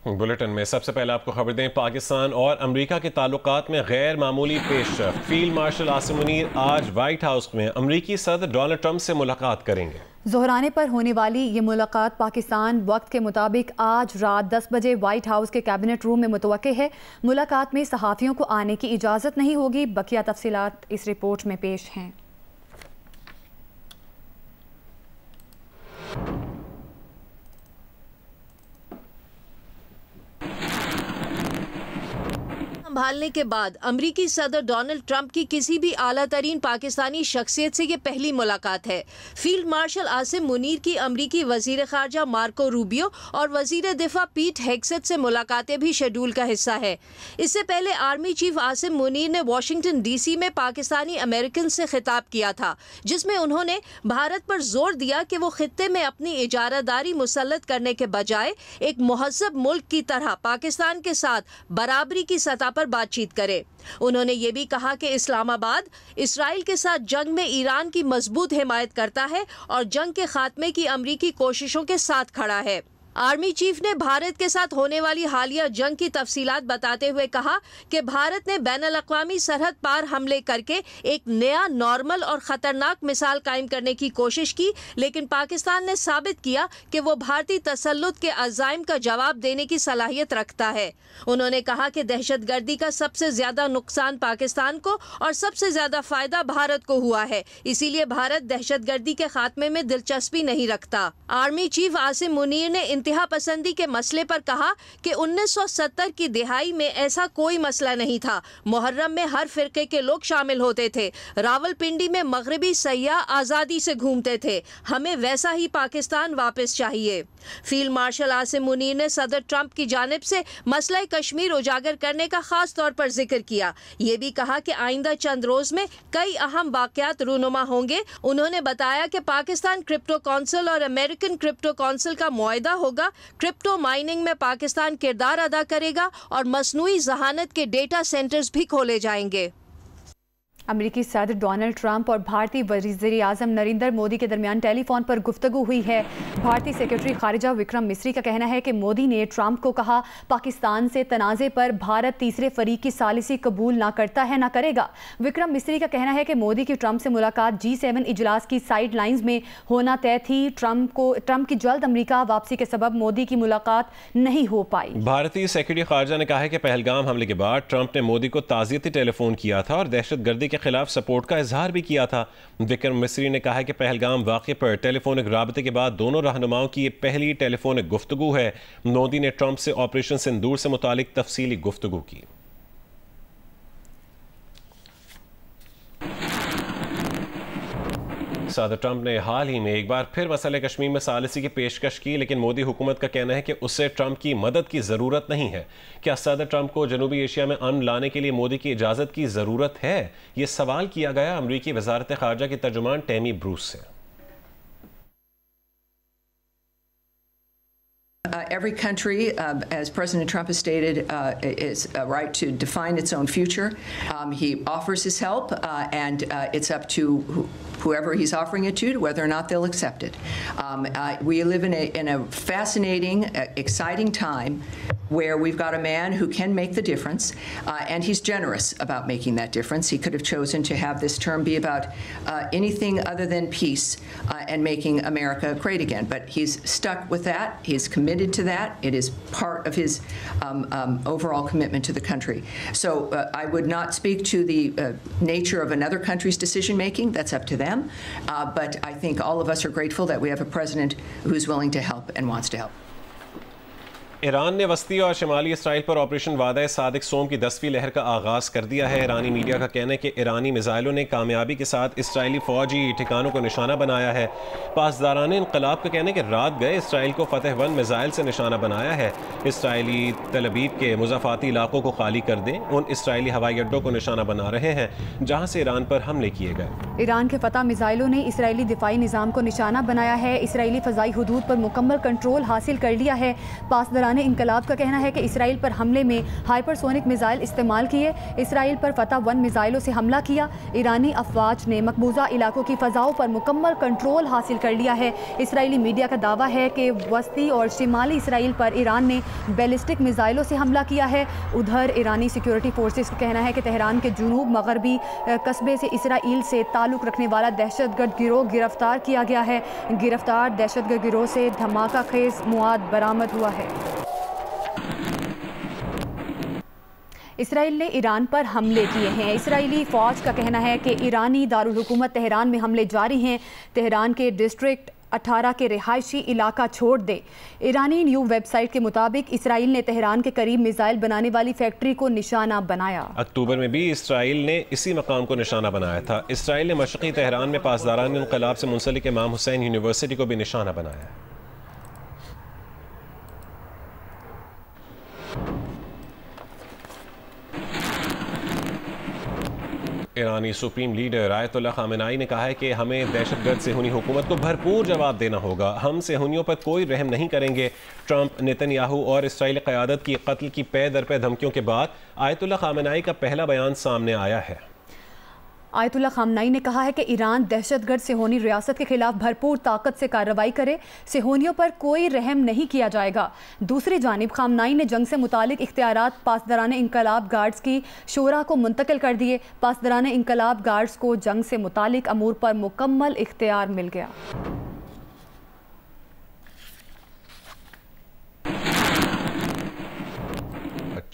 Bulletin में सबसे पहले आपको खबर दें, पाकिस्तान और अमेरिका के ताल्लुकात में गैर मामूली पेशरफ्त। फील्ड मार्शल आसिम मुनीर आज व्हाइट हाउस में अमेरिकी सदर डोनाल्ड ट्रंप से मुलाकात करेंगे। ज़ोहराने पर होने वाली ये मुलाकात पाकिस्तान वक्त के मुताबिक आज रात 10 बजे व्हाइट हाउस के कैबिनेट रूम में मुतवक्के है। मुलाकात में सहाफ़ियों को आने की इजाज़त नहीं होगी। बकिया तफसीलात इस रिपोर्ट में पेश हैं। संभालने के बाद अमरीकी सदर डोनाल्ड ट्रंप की किसी भी आला तरीन पाकिस्तानी शख्सियत से ये पहली मुलाकात है। फील्ड मार्शल आसिम मुनीर की अमरीकी वजीर खारजा मार्को रूबियो और वजीर दिफा पीट हेग्सेट से मुलाकातें भी शेड्यूल का हिस्सा है। इससे पहले आर्मी चीफ आसिम मुनीर ने वाशिंगटन DC में पाकिस्तानी अमेरिकन से खिताब किया था, जिसमें उन्होंने भारत पर जोर दिया कि वो खित्ते में अपनी इजारादारी मुसल्लत करने के बजाय एक मुहज़्ज़ब मुल्क की तरह पाकिस्तान के साथ बराबरी की सतह पर बातचीत करे। उन्होंने ये भी कहा कि इस्लामाबाद इसराइल के साथ जंग में ईरान की मजबूत हिमायत करता है और जंग के खात्मे की अमरीकी कोशिशों के साथ खड़ा है। आर्मी चीफ ने भारत के साथ होने वाली हालिया जंग की तफसीलात बताते हुए कहा कि भारत ने बैनुल-अक़वामी सरहद पार हमले करके एक नया नॉर्मल और ख़तरनाक मिसाल कायम करने की कोशिश की, लेकिन पाकिस्तान ने साबित किया कि वो भारतीय तसल्लुत के अज़ाइम का जवाब देने की सलाहियत रखता है। उन्होंने कहा कि दहशतगर्दी का सबसे ज़्यादा नुकसान पाकिस्तान को और सबसे ज़्यादा फ़ायदा भारत को हुआ है, इसीलिए भारत दहशतगर्दी के खात्मे में दिलचस्पी नहीं रखता। आर्मी चीफ आसिम मुनीर ने इंतहा पसंदी के मसले पर कहा कि 1970 की दिहाई में ऐसा कोई मसला नहीं था। मुहर्रम में हर फिरके के लोग शामिल होते थे। रावलपिंडी में मगरबी सयाह आज़ादी से घूमते थे। हमें वैसा ही पाकिस्तान वापस चाहिए। फील्ड मार्शल आसिम मुनीर ने सदर ट्रंप की जानिब से मसला कश्मीर उजागर करने का खास तौर पर जिक्र किया। ये भी कहा कि आइंदा चंद रोज में कई अहम वाक़यात रूनुमा होंगे। उन्होंने बताया कि पाकिस्तान क्रिप्टो काउंसिल और अमेरिकन क्रिप्टो काउंसिल का मुआहदा होगा। क्रिप्टो माइनिंग में पाकिस्तान किरदार अदा करेगा और मसनूई जहानत के डेटा सेंटर्स भी खोले जाएंगे। अमेरिकी सदर डोनाल्ड ट्रंप और भारतीय वज़ीर आज़म नरेंद्र मोदी के दरमियान टेलीफोन पर गुफ्तगू हुई है। भारतीय सेक्रेटरी खारिजा विक्रम मिस्री का कहना है कि मोदी ने ट्रंप को कहा, पाकिस्तान से तनाज़े पर भारत तीसरे फरीक की सालिसी कबूल ना करता है ना करेगा। विक्रम मिस्री का कहना है कि मोदी की ट्रंप से मुलाकात G7 इजलास की साइड लाइन्स में होना तय थी। ट्रंप की जल्द अमरीका वापसी के सबब मोदी की मुलाकात नहीं हो पाई। भारतीय सेक्रेटरी खारजा ने कहा है कि पहलगाम हमले के बाद ट्रंप ने मोदी को ताज़ियती टेलीफोन किया था और दहशतगर्दी के खिलाफ सपोर्ट का इजहार भी किया था। विक्रम मिस्री ने कहा कि पहलगाम वाक़े पर टेलीफोनिक राबते के बाद दोनों रहनुमाओं की ये पहली टेलीफोनिक गुफ्तगू है। मोदी ने ट्रंप से ऑपरेशन सिंदूर से मुतालिक तफसीली गुफ्तगू की। सदर ट्रंप ने हाल ही में एक बार फिर मसले कश्मीर में सालिसी की पेशकश की, लेकिन मोदी हुकूमत का कहना है कि उससे ट्रंप की मदद की ज़रूरत नहीं है। क्या सदर ट्रंप को जनूबी एशिया में अमन लाने के लिए मोदी की इजाज़त की ज़रूरत है? ये सवाल किया गया अमरीकी वज़ारत ख़ारजा की तर्जुमान टेमी ब्रूस से। Every country, as President Trump has stated, is a right to define its own future. He offers his help, and it's up to whoever he's offering it to whether or not they'll accept it. We live in a fascinating, exciting time where we've got a man who can make the difference, and he's generous about making that difference. He could have chosen to have this term be about anything other than peace and making America great again, but he's stuck with that. He's committed to that. It is part of his overall commitment to the country. So I would not speak to the nature of another country's decision making. That's up to them. But I think all of us are grateful that we have a president who's willing to help and wants to help. Iran ने वस्ती और शिमाली Israel पर operation वादा सादिक सोम की 10वीं लहर का आगाज़ कर दिया है। ईरानी मीडिया का कहना है कि ईरानी मिसाइलों ने कामयाबी के साथ इसराइली फौजी ठिकानों को निशाना बनाया है। पासदारान इनकलाब का कहना है कि रात गए इसराइल को फतेह 1 मिसाइल से निशाना बनाया है। इसराइली तल अबीब के मुज़ाफ़ाती इलाकों को खाली कर दें, उन इसराइली हवाई अड्डों को निशाना बना रहे हैं जहाँ से ईरान पर हमले किए गए। ईरान के फतह मिसाइलों ने इसराइली दिफाई निज़ाम को निशाना बनाया है। इसराइली फ़ज़ाई हुदूद पर मुकम्मल कंट्रोल हासिल कर लिया है। पासदारान पासदारान इंकलाब का कहना है कि इसराइल पर हमले में हाइपरसोनिक मिसाइल इस्तेमाल किए। इसराइल पर फतह 1 मिसाइलों से हमला किया। ईरानी अफवाज ने मकबूजा इलाकों की फ़ज़ाओं पर मुकम्मल कंट्रोल हासिल कर लिया है। इसराइली मीडिया का दावा है कि वस्ती और शिमाली इसराइल पर ईरान ने बैलिस्टिक मिसाइलों से हमला किया है। उधर ईरानी सिक्योरिटी फोर्सेस का कहना है कि तेहरान के जुनूब मगरबी कस्बे से इसराइल से ताल्लुक़ रखने वाला दहशतगर्द गिरोह गिरफ्तार किया गया है। गिरफ्तार दहशतगर्द गिरोह से धमाका खेज मुआद बरामद हुआ है। इसराइल ने ईरान पर हमले किए हैं। इसराइली फ़ौज का कहना है कि ईरानी दारुल हुकूमत तेहरान में हमले जारी हैं। तेहरान के डिस्ट्रिक्ट 18 के रिहायशी इलाका छोड़ दे। ईरानी न्यूज़ वेबसाइट के मुताबिक इसराइल ने तेहरान के करीब मिसाइल बनाने वाली फैक्ट्री को निशाना बनाया। अक्टूबर में भी इसराइल ने इसी मकाम को निशाना बनाया था। इसराइल ने मशरक़ी तेहरान में पासदारान इंक़लाब से मुंसलिक इमाम हुसैन यूनिवर्सिटी को भी निशाना बनाया। ईरानी सुप्रीम लीडर आयतुल्लाह खामेनाई ने कहा है कि हमें दहशतगर्द सेहूनी हुकूमत को भरपूर जवाब देना होगा। हम सेहूनियों पर कोई रहम नहीं करेंगे। ट्रंप, नेतन्याहू और इसराइली क़यादत की कत्ल की पे दर पे धमकियों के बाद आयतुल्लाह खामेनाई का पहला बयान सामने आया है। आयतुल्लाह खामनाई ने कहा है कि ईरान दहशतगर्द सेहोनी रियासत के खिलाफ भरपूर ताकत से कार्रवाई करे। सेहोनियों पर कोई रहम नहीं किया जाएगा। दूसरी जानिब खामनाई ने जंग से मुतालिक इख्तियारात पासदारान इंकलाब गार्ड्स की शोरा को मुंतकिल कर दिए। पासदारान इंकलाब गार्ड्स को जंग से मुतालिक अमूर पर मुकम्मल इख्तियार मिल गया।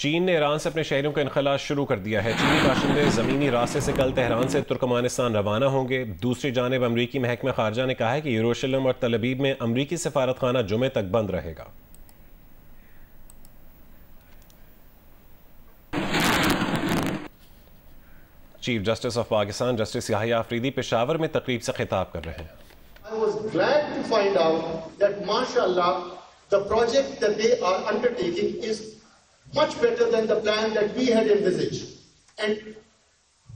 चीन ने ईरान से अपने शहरों का इनखला शुरू कर दिया है। चीनी बाशिंदे ज़मीनी रास्ते से कल तेहरान से तुर्कमानिस्तान रवाना होंगे। दूसरी जानिब अमरीकी महकमा खारजा ने कहा है कि यरूशलेम और तल अवीव में अमरीकी सफारत खाना जुमे तक बंद रहेगा। Chief justice of Pakistan justice Yahya Afridi Peshawar में तकरीब से खिताब कर रहे हैं। I was glad to find out that mashallah the project that they are undertaking is much better than the plan that we had envisaged, and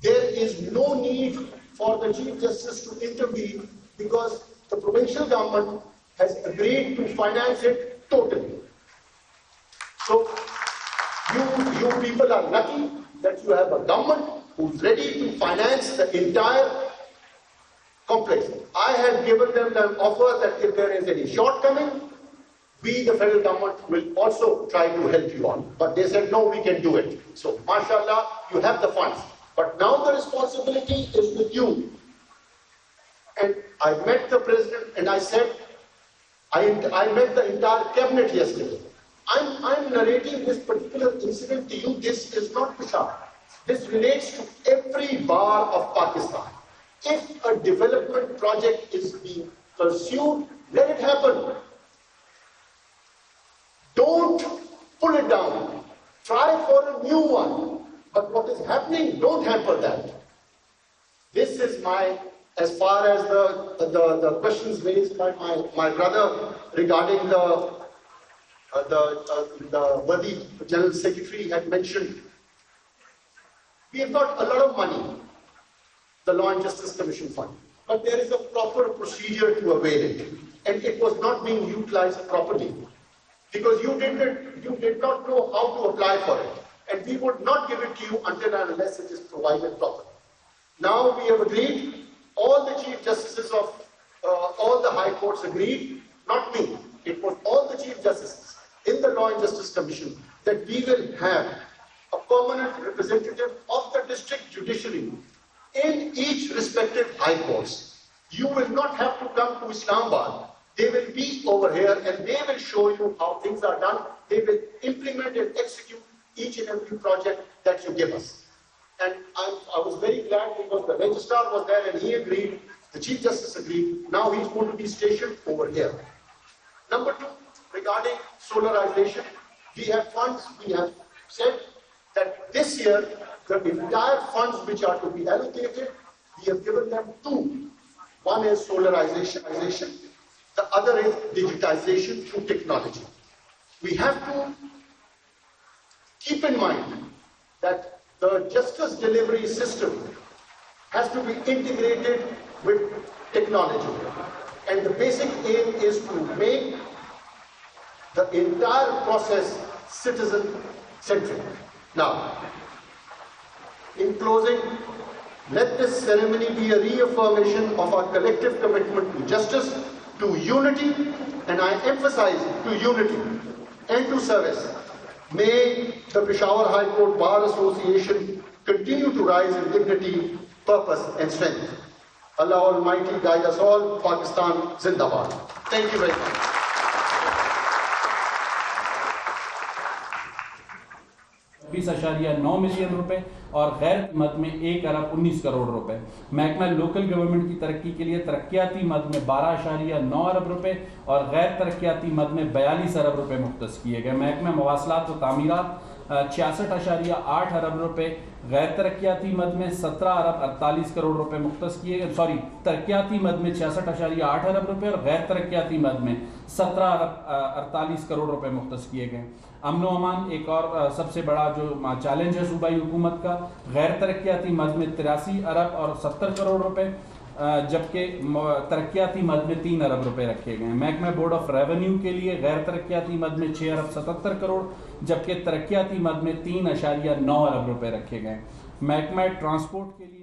there is no need for the Chief Justice to intervene because the provincial government has agreed to finance it totally. So you people are lucky that you have a government who's ready to finance the entire complex. I had given them the offer that if there is any shortcoming, we, the federal government, will also try to help you on. But they said, no, we can do it. So, mashallah, you have the funds. But now the responsibility is with you. And I met the president and I said, I met the entire cabinet yesterday. I'm narrating this particular incident to you. This is not Peshawar. This relates to every bar of Pakistan. If a development project is being pursued, let it happen. Don't pull it down. Try for a new one. But what is happening, don't hamper that. This is as far as the questions raised by my brother regarding the Wadi General Secretary had mentioned. We have got a lot of money, the Law and Justice Commission Fund. But there is a proper procedure to avail it. And it was not being utilized properly. Because you did not know how to apply for it. And we would not give it to you until and unless it is provided properly. Now we have agreed, all the Chief Justices of all the High Courts agreed, not me, it was all the Chief Justices in the Law and Justice Commission, that we will have a permanent representative of the district judiciary in each respective High Courts. You will not have to come to Islamabad. They will be over here and they will show you how things are done. They will implement and execute each and every project that you give us. And I was very glad because the registrar was there and he agreed, the Chief Justice agreed. Now he's going to be stationed over here. Number two, regarding solarization, we have funds. We have said that this year, the entire funds which are to be allocated, we have given them two. One is solarization. The other is digitization through technology. We have to keep in mind that the justice delivery system has to be integrated with technology. And the basic aim is to make the entire process citizen-centric. Now, in closing, let this ceremony be a reaffirmation of our collective commitment to justice, to unity, and I emphasize to unity and to service. May the Peshawar High Court Bar Association continue to rise in dignity, purpose and strength. Allah Almighty guide us all. Pakistan Zindabad. Thank you very much. $20.9 million रुपए और गैर मद में 1 अरब 19 करोड़ रुपए। महकमा local government की तरक्की के लिए तरक्याती मद में 12.9 अरब रुपए और गैर तरक्याती मद में 42 अरब रुपए मुख्तस किए गए। महकमा मवासलात व तामीरात 66.8 अरब रुपए, गैर तरक्याती मद में 17 अरब 48 करोड़ रुपए मुख्तस किए गए। तरक्याती मद में 66.8 अरब रुपए और गैर तरक्याती मद में 17 अरब 48 करोड़ रुपए मुख्तस किए गए। अमन व अमान एक और सबसे बड़ा जो चैलेंज है सूबाई हुकूमत का, गैर तरक्याती मद में 83 अरब और 70 करोड़ रुपए, जबकि तरक्याती मद में 3 अरब रुपए रखे गए हैं। महकमा बोर्ड ऑफ रेवेन्यू के लिए गैर तरक्याती मद में 6 अरब 77 करोड़ जबकि तरक्याती मद में 3.9 अरब रुपए रखे गए। महकमा ट्रांसपोर्ट के लिए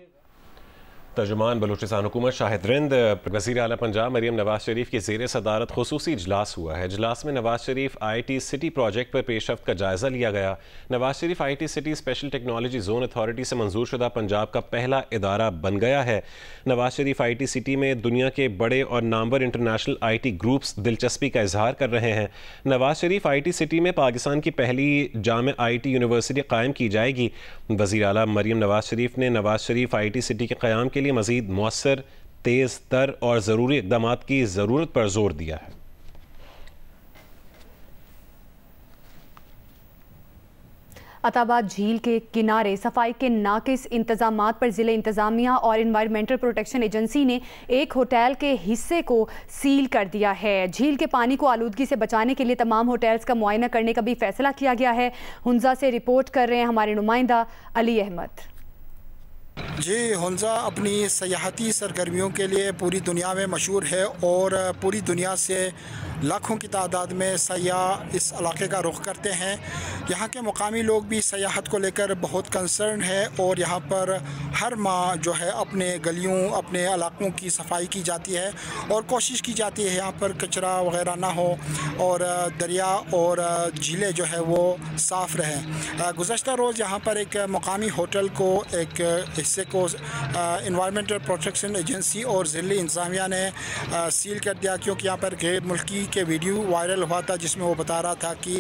तर्जुमान बलूचिस्तान हुकूमत शाहिद रिंद वज़ीर आला पंजाब मरीम नवाज शरीफ की ज़ेर सदारत खुसूसी इजलास हुआ है। इजलास में Nawaz Sharif IT city project पर पेशरफ्त का जायज़ा लिया गया। Nawaz Sharif IT city special technology zone authority से मंजूर शुदा पंजाब का पहला इदारा बन गया है। नवाज शरीफ IT सिटी में दुनिया के बड़े और नामवर इंटरनेशनल IT ग्रुप्स दिलचस्पी का इजहार कर रहे हैं। नवाज शरीफ IT सिटी में पाकिस्तान की पहली जामे IT यूनिवर्सिटी कायम की जाएगी। वज़ीर आला मरीम नवाज शरीफ ने नवाज शरीफ IT सिटी के क़याम के लिए मज़ीद मौसर, तेज़ तर और ज़रूरी इक़दामात की ज़रूरत पर जोर दिया है। अताबाद झील के किनारे सफाई के नाकिस इंतजामात पर ज़िले इंतज़ामिया और इन्वायरमेंटल प्रोटेक्शन एजेंसी ने एक होटल के हिस्से को सील कर दिया है। झील के पानी को आलूदगी से बचाने के लिए तमाम होटल्स का मुआयना करने का भी फैसला किया गया है। हुंजा से रिपोर्ट कर रहे हैं हमारे नुमाइंदा अली अहमद। जी, हुंजा अपनी सयाहती सरगर्मियों के लिए पूरी दुनिया में मशहूर है और पूरी दुनिया से लाखों की तादाद में सयाह इस इलाके का रुख करते हैं। यहाँ के मुकामी लोग भी सयाहत को लेकर बहुत कंसर्न है और यहाँ पर हर माह जो है अपने गलियों, अपने इलाकों की सफाई की जाती है और कोशिश की जाती है यहाँ पर कचरा वगैरह ना हो और दरिया और झीलें जो है वो साफ़ रहें। गुज़श्ता रोज़ यहाँ पर एक मुकामी होटल को, एक हिस्से को इन्वायरमेंटल प्रोटेक्शन एजेंसी और ज़िली इंतज़ामिया ने सील कर दिया, क्योंकि यहाँ पर गैर मुल्की के वीडियो वायरल हुआ था जिसमें वो बता रहा था कि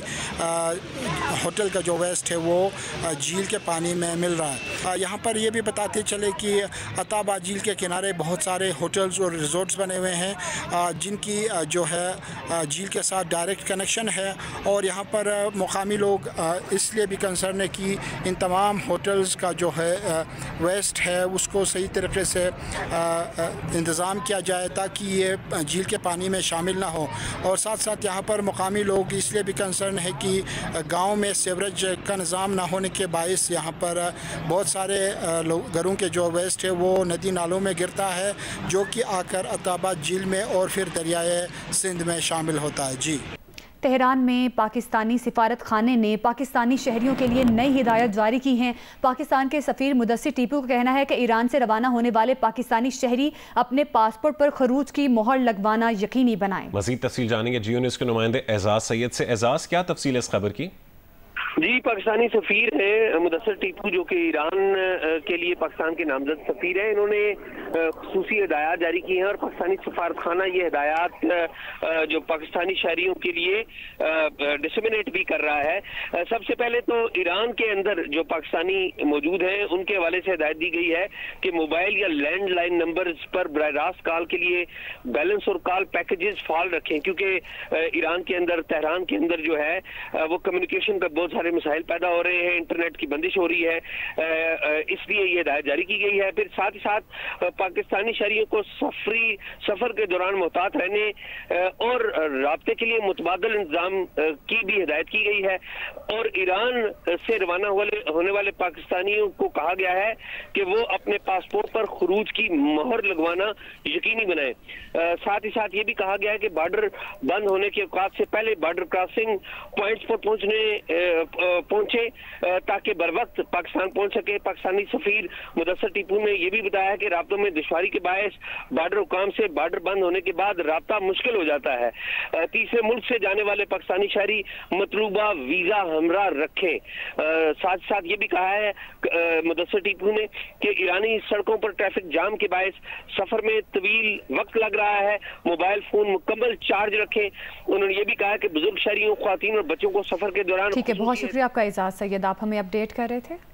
होटल का जो वेस्ट है वो झील के पानी में मिल रहा है। यहाँ पर ये भी बताते चले कि अताबाद झील के किनारे बहुत सारे होटल्स और रिजॉर्ट्स बने हुए हैं जिनकी जो है झील के साथ डायरेक्ट कनेक्शन है और यहाँ पर मुकामी लोग इसलिए भी कंसर्न है कि इन तमाम होटल्स का जो है वेस्ट है उसको सही तरीके से इंतज़ाम किया जाए ताकि ये झील के पानी में शामिल ना हो। और साथ साथ यहाँ पर मुकामी लोग इसलिए भी कंसर्न है कि गांव में सीवरेज का निज़ाम ना होने के बायस यहाँ पर बहुत सारे घरों के जो वेस्ट है वो नदी नालों में गिरता है, जो कि आकर अताबाद झील में और फिर दरियाए सिंध में शामिल होता है। जी, तेहरान में पाकिस्तानी सिफारत खाने ने पाकिस्तानी शहरियों के लिए नई हिदायत जारी की हैं। पाकिस्तान के सफ़ीर मुदस्सिर टीपू का कहना है कि ईरान से रवाना होने वाले पाकिस्तानी शहरी अपने पासपोर्ट पर खरूज की मोहर लगवाना यकीनी बनाएं। मज़ीद तफसील जानेंगे जियो न्यूज़ के नुमाइंदे एजाज सैयद से। एजाज, क्या तफसील इस खबर की? जी, पाकिस्तानी सफ़ीर है मुदस्सिर टीपू जो कि ईरान के लिए पाकिस्तान के नामजद सफ़ीर है, इन्होंने खुसूसी हिदायत जारी की हैं और पाकिस्तानी सफारत खाना ये हिदायत जो पाकिस्तानी शहरियों के लिए डिसमिनेट भी कर रहा है। सबसे पहले तो ईरान के अंदर जो पाकिस्तानी मौजूद हैं उनके हवाले से हिदायत दी गई है कि मोबाइल या लैंडलाइन नंबर्स पर बराह रास्त कॉल के लिए बैलेंस और कॉल पैकेजेस फाल रखें, क्योंकि ईरान के अंदर, तेहरान के अंदर जो है वो कम्युनिकेशन पर बहुत सारे मसाइल पैदा हो रहे हैं, इंटरनेट की बंदिश हो रही है, इसलिए ये हिदायत जारी की गई है। फिर साथ ही साथ पाकिस्तानी शहरियों को सफर के दौरान मोहतात रहने और राब्ते के लिए मुतबादल इंतजाम की भी हिदायत की गई है। और ईरान से रवाना होने वाले पाकिस्तानियों को कहा गया है कि वो अपने पासपोर्ट पर खुरूज की मोहर लगवाना यकीनी बनाए। साथ ही साथ ये भी कहा गया है कि बॉर्डर बंद होने के औकात से पहले बॉर्डर क्रॉसिंग पॉइंट्स पर पहुंचे ताकि बर वक्त पाकिस्तान पहुंच सके। पाकिस्तानी सफीर मुदस्सर टीपू ने यह भी बताया कि राब्तों में दुश्वारी के बायस बॉर्डर हुकाम से बॉर्डर बंद होने के बाद राब्ता मुश्किल हो जाता है। तीसरे मुल्क से जाने वाले पाकिस्तानी शहरी मतलूबा वीजा हमरा रखें। साथ साथ ये भी कहा है मुदस्सर टीपू ने कि ईरानी सड़कों पर ट्रैफिक जाम के बायस सफर में तवील वक्त लग रहा है, मोबाइल फोन मुकम्मल चार्ज रखें। उन्होंने ये भी कहा कि बुजुर्ग शहरियों, ख्वातीन और बच्चों को सफर के दौरान। ठीक है, बहुत शुक्रिया आपका एजाज सैयद, आप हमें अपडेट कर रहे थे।